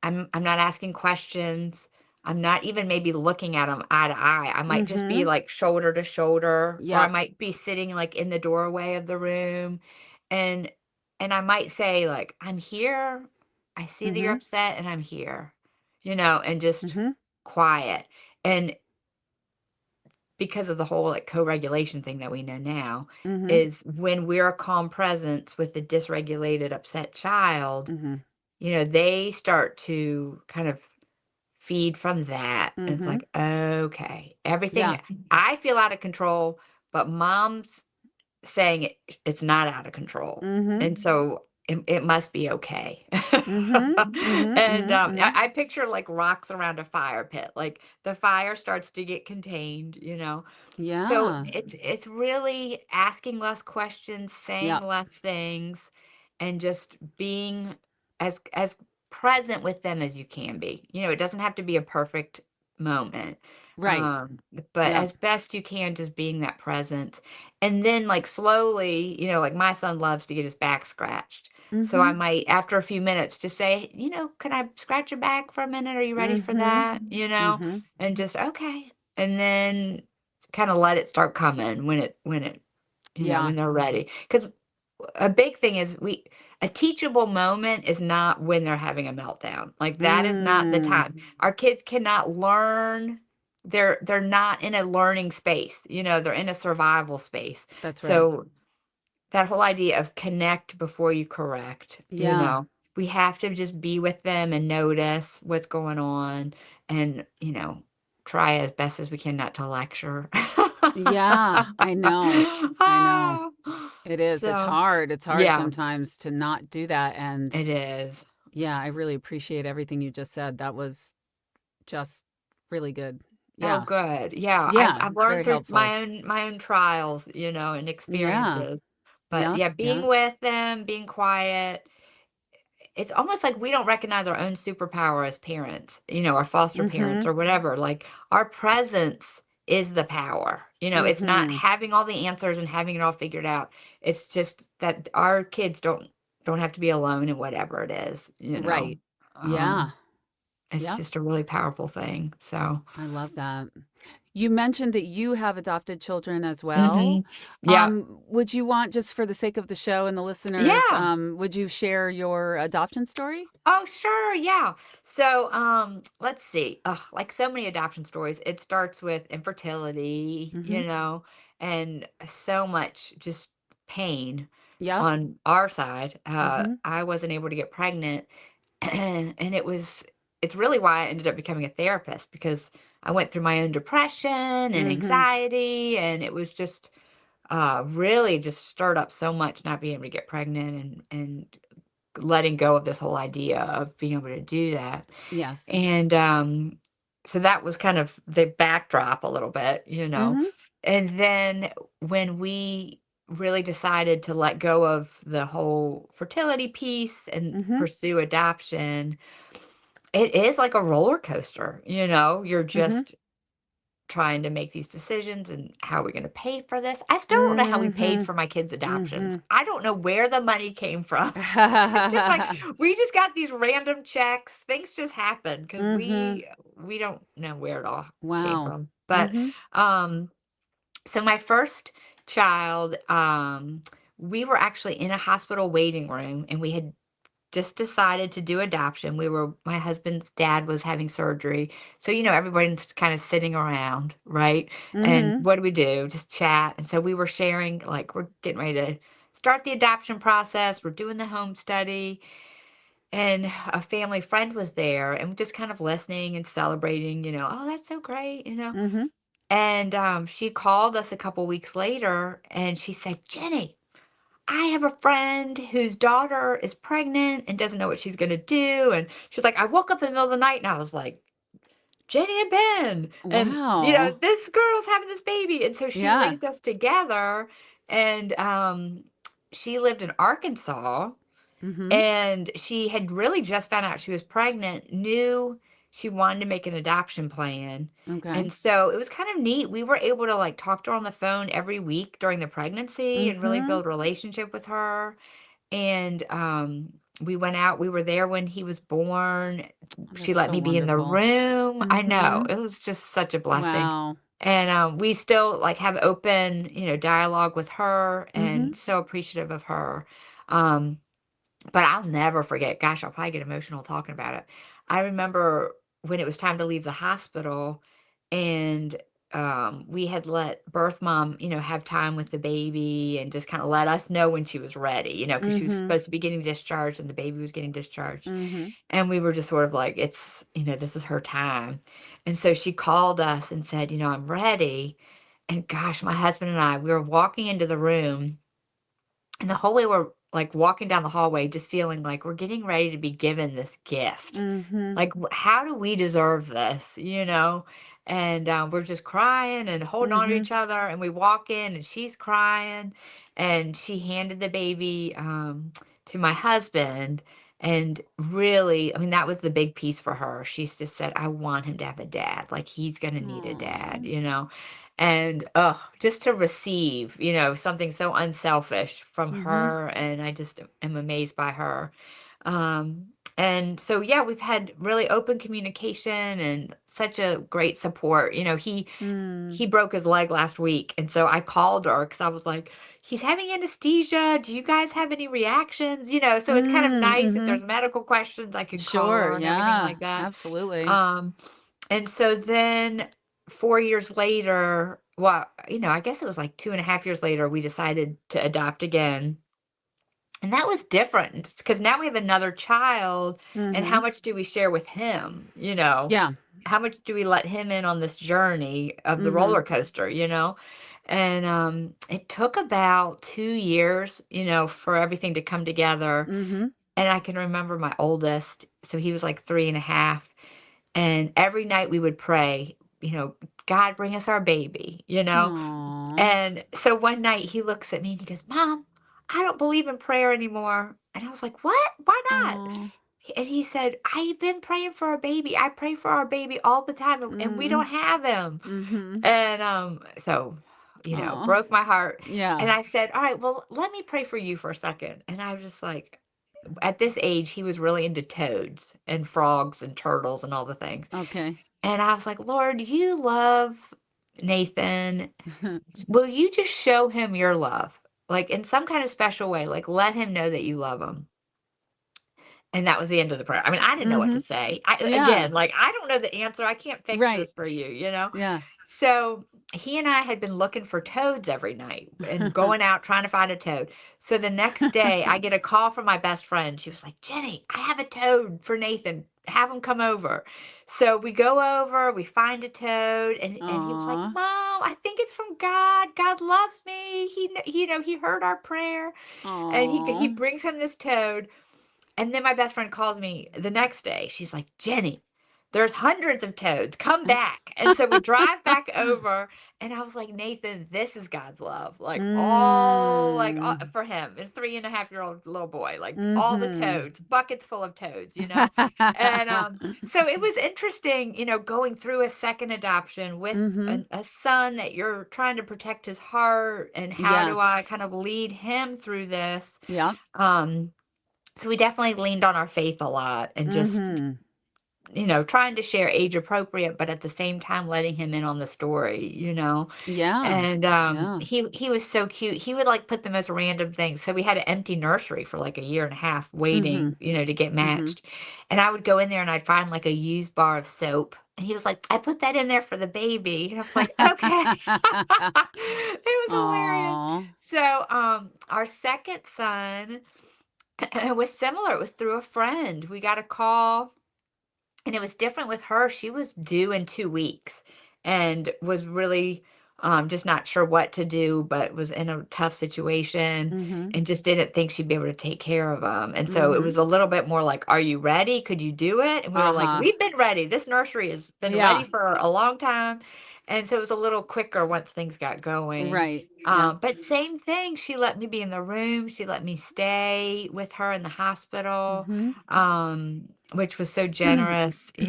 Speaker 2: I'm not asking questions. I'm not even maybe looking at them eye to eye. I might just be
Speaker 1: Mhm.
Speaker 2: like shoulder to shoulder, or I
Speaker 1: Yep.
Speaker 2: might be sitting like in the doorway of the room, and I might say like, "I'm here. I see that you're
Speaker 1: Mhm.
Speaker 2: upset and I'm here." You know, and just
Speaker 1: Mhm.
Speaker 2: quiet. And because of the whole like co-regulation thing that we know now,
Speaker 1: Mhm.
Speaker 2: is when we're a calm presence with the dysregulated, upset child,
Speaker 1: Mhm.
Speaker 2: you know, they start to kind of feed from that. And it's
Speaker 1: Mhm.
Speaker 2: like, okay, everything
Speaker 1: Yeah.
Speaker 2: I feel out of control, but mom's saying it's not out of control.
Speaker 1: Mhm.
Speaker 2: And so it must be okay.
Speaker 1: Mhm. Mhm.
Speaker 2: And
Speaker 1: Mhm. Mhm.
Speaker 2: I picture like rocks around a fire pit, like the fire starts to get contained, you know. So
Speaker 1: Yeah.
Speaker 2: it's really asking less questions, saying
Speaker 1: Yep.
Speaker 2: less things, and just being as present with them as you can be. You know, it doesn't have to be a perfect moment.
Speaker 1: Right.
Speaker 2: Um, but
Speaker 1: Yep.
Speaker 2: as best you can, just being that present. And then like slowly, you know, like my son loves to get his back scratched. So I
Speaker 1: Mhm.
Speaker 2: might, after a few minutes, just say, you know, can I scratch your back for a minute? Are you ready for
Speaker 1: Mhm.
Speaker 2: that? You know,
Speaker 1: Mhm.
Speaker 2: and just okay. And then kinda let it start coming when it you know,
Speaker 1: Yeah.
Speaker 2: when they're ready. Because a big thing is a teachable moment is not when they're having a meltdown, like, that is not the
Speaker 1: Mm.
Speaker 2: time. Our kids cannot learn, they're not in a learning space, you know, they're in a survival space.
Speaker 1: That's right.
Speaker 2: So that whole idea of connect before you correct, you
Speaker 1: Yeah.
Speaker 2: know? We have to just be with them and notice what's going on and, you know, try as best as we can not to lecture.
Speaker 1: Yeah. I know. I know.
Speaker 2: Ah,
Speaker 1: It is. It's
Speaker 2: so,
Speaker 1: hard. It's hard
Speaker 2: yeah,
Speaker 1: sometimes to not do that. And
Speaker 2: it is.
Speaker 1: yeah, I really appreciate everything you just said. That was just really good.
Speaker 2: Oh,
Speaker 1: Yeah.
Speaker 2: good. Yeah,
Speaker 1: Yeah.
Speaker 2: I've
Speaker 1: It's
Speaker 2: learned
Speaker 1: very
Speaker 2: through
Speaker 1: helpful.
Speaker 2: my own trials, you know, and
Speaker 1: Yeah.
Speaker 2: experiences. But,
Speaker 1: Yeah.
Speaker 2: yeah,
Speaker 1: Yeah.
Speaker 2: being with them, being quiet, it's almost like we don't recognize our own superpower as parents, you know, our foster parents
Speaker 1: Mhm.
Speaker 2: or whatever. Like our presence is the power. You know, it's not
Speaker 1: Mhm.
Speaker 2: having all the answers and having it all figured out. It's just that our kids don't have to be alone in whatever it is, you know.
Speaker 1: Right. Yeah.
Speaker 2: Um, it's
Speaker 1: Yeah.
Speaker 2: just a really powerful thing. So,
Speaker 1: I love that. You mentioned that you have adopted children as well.
Speaker 2: mhm. Yeah.
Speaker 1: Would you want, just for the sake of the show and the listeners,
Speaker 2: Yeah.
Speaker 1: would you share your adoption story?
Speaker 2: Oh, sure, yeah. So, let's see. Like so many adoption stories, it starts with infertility,
Speaker 1: Mhm.
Speaker 2: you know, and so much just pain
Speaker 1: Yep.
Speaker 2: on our side.
Speaker 1: Mhm.
Speaker 2: I wasn't able to get pregnant, and it's really why I ended up becoming a therapist because I went through my own depression and
Speaker 1: Mhm.
Speaker 2: anxiety, and it was just really just stirred up so much not being able to get pregnant and letting go of this whole idea of being able to do that.
Speaker 1: Yes.
Speaker 2: And, so that was kind of the backdrop a little bit, you know.
Speaker 1: Mhm.
Speaker 2: And then when we really decided to let go of the whole fertility piece and
Speaker 1: Mhm.
Speaker 2: pursue adoption, it is like a roller coaster, you know. You're
Speaker 1: Mhm.
Speaker 2: just trying to make these decisions and how we're going to pay for this. I still don't know how we paid
Speaker 1: Mhm.
Speaker 2: for my kids' adoptions.
Speaker 1: Mhm.
Speaker 2: I don't know where the money came from. It's just like we just got these random checks. Things just happen because
Speaker 1: Mhm.
Speaker 2: we don't know where it all came
Speaker 1: Wow.
Speaker 2: from. But
Speaker 1: Mhm.
Speaker 2: um so my first child, we were actually in a hospital waiting room and we had just decided to do adoption. My husband's dad was having surgery. So, everybody's kind of sitting around, right? And
Speaker 1: Mhm.
Speaker 2: what do we do? Just chat. And so we were sharing, like, we're getting ready to start the adoption process. We're doing the home study. And a family friend was there and just kind of listening and celebrating, oh, that's so great.
Speaker 1: Mhm.
Speaker 2: And she called us a couple weeks later and she said, Jenny, I have a friend whose daughter is pregnant and doesn't know what she's going to do. And she was like, I woke up in the middle of the night and I was like, Jenny and Ben, and
Speaker 1: Wow.
Speaker 2: this girl's having this baby. And so she
Speaker 1: Yeah.
Speaker 2: linked us together. And she lived in Arkansas
Speaker 1: Mhm.
Speaker 2: and she had really just found out she was pregnant, knew she wanted to make an adoption plan.
Speaker 1: Okay.
Speaker 2: And so it was kind of neat. We were able to like talk to her on the phone every week during the pregnancy and really
Speaker 1: Mhm.
Speaker 2: build a relationship with her. And we went out, we were there when he was born.
Speaker 1: Oh,
Speaker 2: She
Speaker 1: that's
Speaker 2: let
Speaker 1: so
Speaker 2: me be in the
Speaker 1: wonderful.
Speaker 2: room. I know.
Speaker 1: Mhm.
Speaker 2: It was just such a blessing.
Speaker 1: Wow.
Speaker 2: And we still like have open, dialogue with her
Speaker 1: Mhm.
Speaker 2: and so appreciative of her. Um, but I'll never forget, gosh, I'll probably get emotional talking about it. I remember when it was time to leave the hospital and we had let birth mom, have time with the baby and just kind of let us know when she was ready, because she was
Speaker 1: Mhm.
Speaker 2: supposed to be getting discharged and the baby was getting discharged.
Speaker 1: Mhm.
Speaker 2: And we were just sort of like, it's, this is her time. And so she called us and said, I'm ready. And gosh, my husband and I, we were walking into the room and the whole way we're like walking down the hallway, just feeling like we're getting ready to be given this gift.
Speaker 1: Mhm.
Speaker 2: Like, how do we deserve this? And we're just crying and holding on to
Speaker 1: Mhm.
Speaker 2: each other. And we walk in and she's crying. And she handed the baby to my husband. And really, I mean, that was the big piece for her. She's just said, I want him to have a dad. Like, he's going to need a
Speaker 1: Aw.
Speaker 2: dad. And, just to receive, something so unselfish from
Speaker 1: Mhm.
Speaker 2: her, and I just am amazed by her. And so, yeah, we've had really open communication and such a great support. He
Speaker 1: Mm.
Speaker 2: broke his leg last week, and so I called her because I was like, "He's having anesthesia. Do you guys have any reactions?" So it's kind of nice if
Speaker 1: Mhm.
Speaker 2: there's medical questions, I can call
Speaker 1: Sure,
Speaker 2: her and everything
Speaker 1: yeah.
Speaker 2: like that.
Speaker 1: Absolutely.
Speaker 2: Um, and so then 4 years later, well, I guess it was like 2.5 years later, we decided to adopt again. And that was different because now we have another child, and how
Speaker 1: Mhm.
Speaker 2: much do we share with him?
Speaker 1: Yeah.
Speaker 2: How much do we let him in on this journey of the roller
Speaker 1: Mhm.
Speaker 2: coaster? And it took about 2 years, for everything to come together.
Speaker 1: Mhm.
Speaker 2: And I can remember my oldest, so he was like 3.5. And every night we would pray, God, bring us our baby.
Speaker 1: Aw.
Speaker 2: And so one night he looks at me and he goes, Mom, I don't believe in prayer anymore. And I was like, What? Why not?
Speaker 1: Aw.
Speaker 2: And he said, I've been praying for our baby. I pray for our baby all the time and we don't
Speaker 1: Mm.
Speaker 2: have him.
Speaker 1: Mhm.
Speaker 2: And so,
Speaker 1: Aw.
Speaker 2: broke my heart.
Speaker 1: Yeah.
Speaker 2: And I said, All right, well, let me pray for you for a second. And I was just like, at this age, he was really into toads and frogs and turtles and all the things.
Speaker 1: Okay.
Speaker 2: And I was like, Lord, you love Nathan. Will you just show him your love? Like in some kind of special way, like let him know that you love him. And that was the end of the prayer. I mean, I didn't know what to
Speaker 1: Mhm.
Speaker 2: say.
Speaker 1: Yeah.
Speaker 2: Again, like I don't know the answer. I can't fix
Speaker 1: Right.
Speaker 2: this for you.
Speaker 1: Yeah.
Speaker 2: So he and I had been looking for toads every night and going out trying to find a toad. So the next day, I get a call from my best friend. She was like, Jenny, I have a toad for Nathan. Have him come over. So we go over, we find a toad, and he was like,
Speaker 1: Aw.
Speaker 2: Mom, I think it's from God. God loves me. He heard our prayer. And he
Speaker 1: Aw.
Speaker 2: brings him this toad. And then my best friend calls me the next day. She's like, Jenny, there's hundreds of toads. Come back. And so we drive back over, and I was like, Nathan, this is God's love. Like all like
Speaker 1: Mm.
Speaker 2: for him, a 3.5-year-old little boy, like all the
Speaker 1: Mhm.
Speaker 2: toads, buckets full of toads, you know? And so it was interesting, going through a second adoption with
Speaker 1: Mhm.
Speaker 2: a son that you're trying to protect his heart, and how do I
Speaker 1: Yes.
Speaker 2: kind of lead him through this?
Speaker 1: Yep.
Speaker 2: Um, so we definitely leaned on our faith a lot, and just,
Speaker 1: Mhm.
Speaker 2: trying to share age appropriate, but at the same time letting him in on the story.
Speaker 1: Yeah.
Speaker 2: And
Speaker 1: Yeah.
Speaker 2: he was so cute. He would like put the most random things. So we had an empty nursery for like a year and a half waiting,
Speaker 1: Mhm.
Speaker 2: to get
Speaker 1: Mhm.
Speaker 2: matched. And I would go in there and I'd find like a used bar of soap. And he was like, I put that in there for the baby. And I was like, okay. It was hilarious.
Speaker 1: Aw.
Speaker 2: So our second son, it was similar. It was through a friend. We got a call, and it was different with her. She was due in 2 weeks and was really, just not sure what to do, but was in a tough situation
Speaker 1: Mhm.
Speaker 2: and just didn't think she'd be able to take care of him. And so it
Speaker 1: Mhm.
Speaker 2: was a little bit more like, "Are you ready? Could you do it?" And we were like,
Speaker 1: Uh-huh.
Speaker 2: "We've been ready. This nursery has been ready
Speaker 1: Yeah.
Speaker 2: for a long time." And so it was a little quicker once things got going.
Speaker 1: Right. Yep.
Speaker 2: But same thing, she let me be in the room. She let me stay with her in the hospital.
Speaker 1: Mhm.
Speaker 2: Which was so generous. And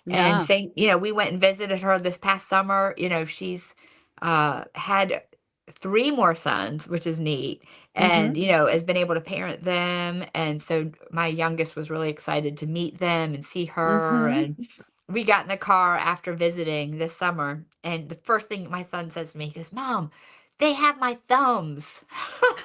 Speaker 1: Yeah.
Speaker 2: saying, we went and visited her this past summer. She's had 3 more sons, which is neat,
Speaker 1: Mhm.
Speaker 2: and, has been able to parent them. And so my youngest was really excited to meet them and see her.
Speaker 1: Mhm.
Speaker 2: And we got in the car after visiting this summer, and the first thing my son says to me, he goes, Mom, they have my thumbs.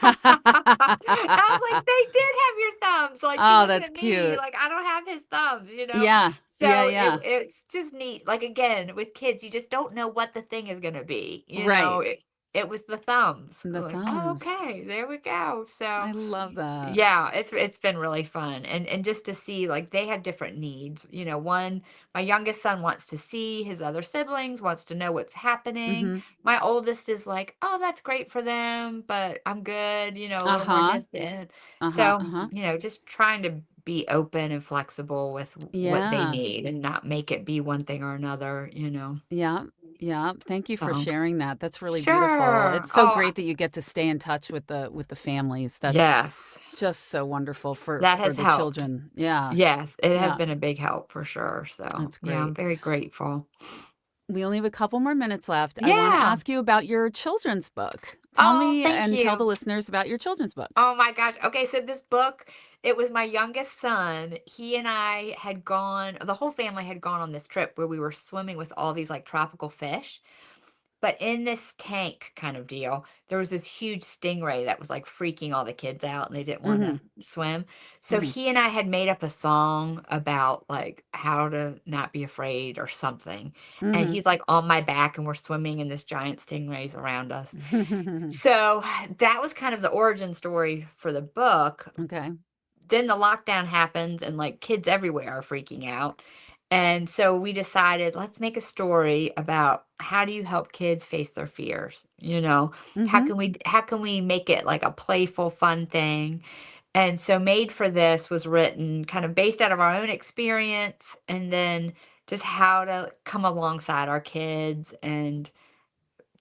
Speaker 2: I was like, they did have your thumbs. Like, he's
Speaker 1: Oh,
Speaker 2: looking
Speaker 1: that's
Speaker 2: at me
Speaker 1: cute.
Speaker 2: like I don't have his thumbs.
Speaker 1: Yeah. Yeah,
Speaker 2: So
Speaker 1: yeah.
Speaker 2: it's just neat. Like again, with kids, you just don't know what the thing is gonna be.
Speaker 1: Right.
Speaker 2: It was the thumbs.
Speaker 1: The
Speaker 2: I'm like, oh,
Speaker 1: thumbs.
Speaker 2: okay, there we go. So
Speaker 1: I love that.
Speaker 2: yeah, it's been really fun, and just to see, like, they have different needs. One, my youngest son wants to see his other siblings, wants to know what's happening.
Speaker 1: Mhm.
Speaker 2: My oldest is like, "Oh, that's great for them, but I'm good," a little more
Speaker 1: Uh-huh.
Speaker 2: distant.
Speaker 1: Uh-huh.
Speaker 2: So,
Speaker 1: Uh-huh.
Speaker 2: just trying to be open and flexible with what they
Speaker 1: Yeah.
Speaker 2: need and not make it be one thing or another.
Speaker 1: Yeah. Yeah. Thank you for
Speaker 2: So,
Speaker 1: sharing that. That's really beautiful.
Speaker 2: sure.
Speaker 1: It's so
Speaker 2: Oh,
Speaker 1: great that you get to stay in touch with the families. That's
Speaker 2: yes.
Speaker 1: just so wonderful
Speaker 2: That
Speaker 1: for
Speaker 2: has
Speaker 1: the
Speaker 2: helped.
Speaker 1: children. Yeah.
Speaker 2: Yes, it has
Speaker 1: Yeah.
Speaker 2: been a big help for sure, so,
Speaker 1: That's
Speaker 2: yeah, I'm
Speaker 1: great.
Speaker 2: very grateful.
Speaker 1: We only have a couple more minutes left. I want to
Speaker 2: Yeah.
Speaker 1: ask you about your children's book. Tell
Speaker 2: Oh,
Speaker 1: me
Speaker 2: thank
Speaker 1: and tell the
Speaker 2: you.
Speaker 1: listeners about your children's book.
Speaker 2: Oh my gosh. Okay, so this book, it was my youngest son. He and I had gone, the whole family had gone on this trip where we were swimming with all these like tropical fish. But in this tank kind of deal, there was this huge stingray that was like freaking all the kids out and they didn't want to
Speaker 1: Mhm.
Speaker 2: swim. So
Speaker 1: Mhm.
Speaker 2: he and I had made up a song about like how to not be afraid or something. And
Speaker 1: Mhm.
Speaker 2: he's like on my back and we're swimming and this giant stingray's around us. So that was kind of the origin story for the book.
Speaker 1: Okay.
Speaker 2: Then the lockdown happens and like kids everywhere are freaking out. And so we decided, let's make a story about how do you help kids face their fears? How
Speaker 1: Mhm.
Speaker 2: can we make it like a playful, fun thing? And so Made for This was written kind of based out of our own experience, and then just how to come alongside our kids. And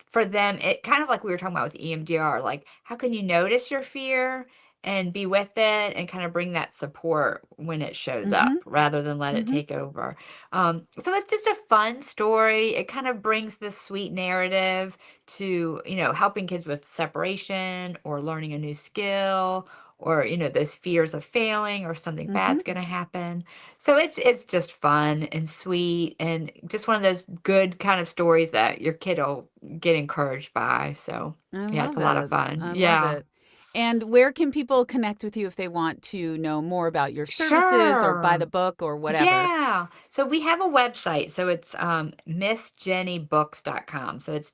Speaker 2: for them, it kind of like we were talking about with EMDR, like how can you notice your fear and be with it and kind of bring that support when it shows up
Speaker 1: Mhm.
Speaker 2: rather than let it
Speaker 1: Mhm.
Speaker 2: take over. So it's just a fun story. It kind of brings this sweet narrative to, helping kids with separation or learning a new skill, or, those fears of failing or something
Speaker 1: Mhm.
Speaker 2: bad's going to happen. So it's just fun and sweet and just one of those good kind of stories that your kid will get encouraged by. So,
Speaker 1: I
Speaker 2: yeah, it's
Speaker 1: love
Speaker 2: a lot of
Speaker 1: it.
Speaker 2: fun.
Speaker 1: I love
Speaker 2: Yeah.
Speaker 1: it. And where can people connect with you if they want to know more about your services or buy the
Speaker 2: Sure.
Speaker 1: book or whatever?
Speaker 2: Yeah. So we have a website. So it's missjennybooks.com. So it's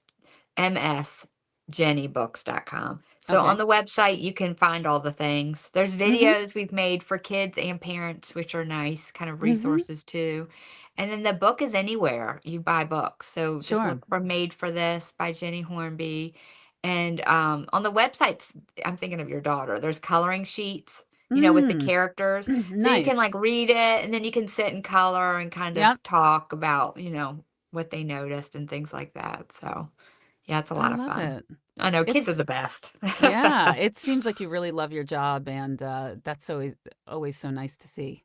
Speaker 2: msjennybooks.com. So on
Speaker 1: Okay.
Speaker 2: the website, you can find all the things. There's
Speaker 1: Mhm.
Speaker 2: videos we've made for kids and parents, which are nice kind of
Speaker 1: Mhm.
Speaker 2: resources too. And then the book is anywhere you buy books. So just
Speaker 1: Sure.
Speaker 2: look for Made for This by Jenny Hornby. And on the websites, I'm thinking of your daughter. There's coloring sheets. with the
Speaker 1: Mm.
Speaker 2: characters. So you can like
Speaker 1: Nice.
Speaker 2: read it and then you can sit and color and kind
Speaker 1: Yep.
Speaker 2: of talk about, what they noticed and things like that. So, yeah, it's a
Speaker 1: I
Speaker 2: lot of
Speaker 1: love
Speaker 2: fun.
Speaker 1: it.
Speaker 2: I know kids are
Speaker 1: It's
Speaker 2: the best.
Speaker 1: yeah, it seems like you really love your job, and that's always so nice to see.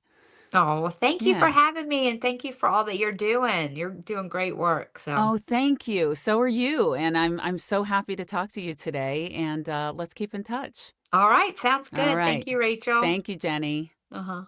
Speaker 2: Oh, well, thank you for
Speaker 1: Yeah.
Speaker 2: having me and thank you for all that you're doing. You're doing great work. So,
Speaker 1: Oh, thank you. So are you, and I'm so happy to talk to you today, and let's keep in touch.
Speaker 2: all right, sounds
Speaker 1: All
Speaker 2: good. Thank
Speaker 1: right.
Speaker 2: you, Rachel.
Speaker 1: Thank you, Jenny.
Speaker 2: Uh-huh.